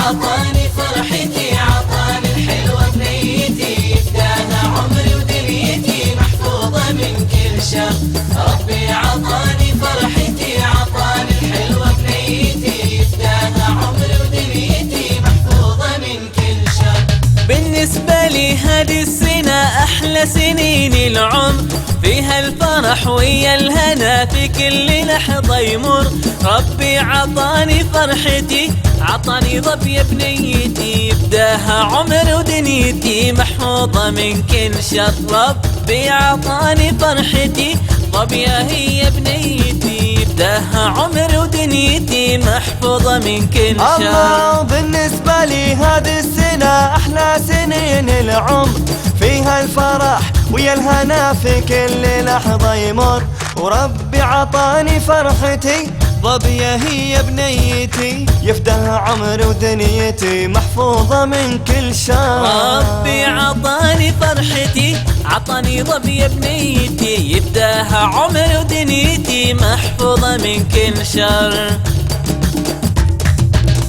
عطاني فرحتي، عطاني الحلوة بنيتي، يفداها عمري ودنيتي محفوظة من كل شر. ربي عطاني فرحتي، عطاني الحلوة بنيتي، يفداها عمري ودنيتي محفوظة من كل شر. بالنسبة لي هذه السنة أحلى سنين العمر، فيها الفرح ويا الهنا في كل لحظة يمر. ربي عطاني فرحتي، عطاني ظبي بنيتي، يفداها عمر ودنيتي محفوظة من كل شر. ربي عطاني فرحتي، ظبية هي بنيتي، يفداها عمر ودنيتي محفوظة من كل شر. الله بالنسبة لي هذه السنة أحلى سنين العمر، فيها الفرح ويا الهنا في كل لحظة يمر. وربي عطاني فرحتي، ظبية هي بنيتي، يفداها عمر ودنيتي محفوظة من كل شر. ربي عطاني فرحتي، عطاني ظبية بنيتي، يفداها عمر ودنيتي محفوظة من كل شر.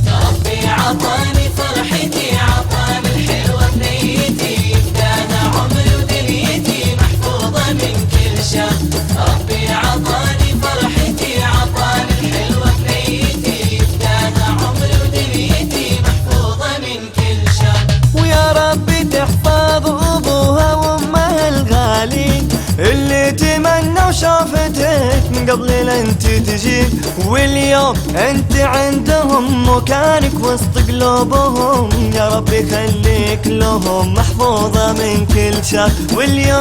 ربي عطاني فرحتي، عطاني الحلوة بنيتي، يفداها عمر ودنيتي محفوظة من كل شر. ربي عطاني فرحتي، عطاني الحلوة بنيتي، يفداها عمر ودنيتي محفوظة من كل شر. ويا ربي تحفظ أبوها وأمها الغالين، اللي تمنوا شافتك من قبل لا انت تجين. واليوم انت عندهم مكانك وسط قلوبهم، يا ربي خليك لهم محفوظة من كل شر. واليوم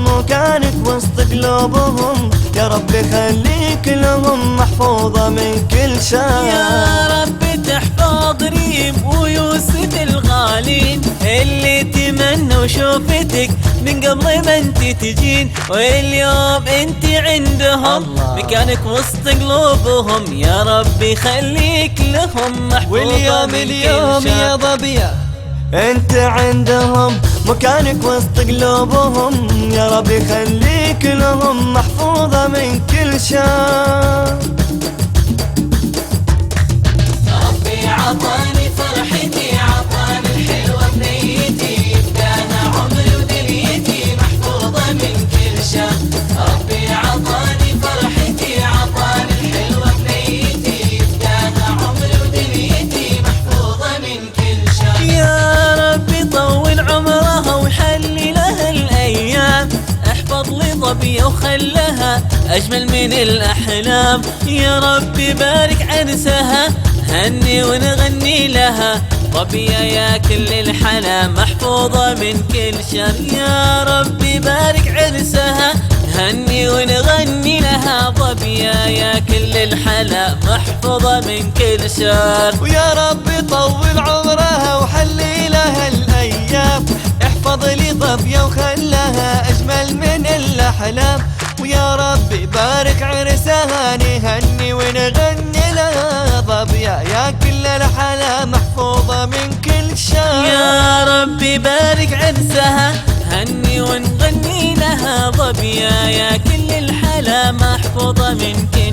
مكانك وسط قلوبهم، يا ربي خليك لهم محفوظة من كل شر. يا ربي تحفظ ريم ويوسف الغالين، اللي تمنوا شوفتك من قبل ما انت تجين. واليوم انت عندهم مكانك وسط قلوبهم، يا ربي خليك لهم محفوظة من كل شر. يا ظبية انت عندهم مكانك وسط قلوبهم، يا ربي خليك لهم محفوظة من كل شر. ربي عطاني فرحتي، عطاني الحلوة بنيتي، يفداها عمري ودنيتي محفوظة من كل شر. ربي عطاني فرحتي، عطاني الحلوة بنيتي، يفداها عمري ودنيتي محفوظة من كل شر. يا ربي طول عمرها وحلي لها الأيام، احفظ لي ظبية وخلها أجمل من الأحلام. يا ربي بارك عرسها، هني ونغني لها، ظبية يا كل الحلا محفوظة من كل شر. يا ربي بارك عرسها، هني ونغني لها، ظبية يا كل الحلا محفوظة من كل شر. ويا ربي طول عمرها وحلي لها الأيام، احفظ لي ظبية وخلها أجمل من الأحلام. ويا ربي بارك عرسها، نهني ونغني لها، ظبية يا كل الحلا محفوظة من كل شر. يا ربي بارك عرسها، هني ونغني لها، ظبية يا كل الحلا محفوظة من كل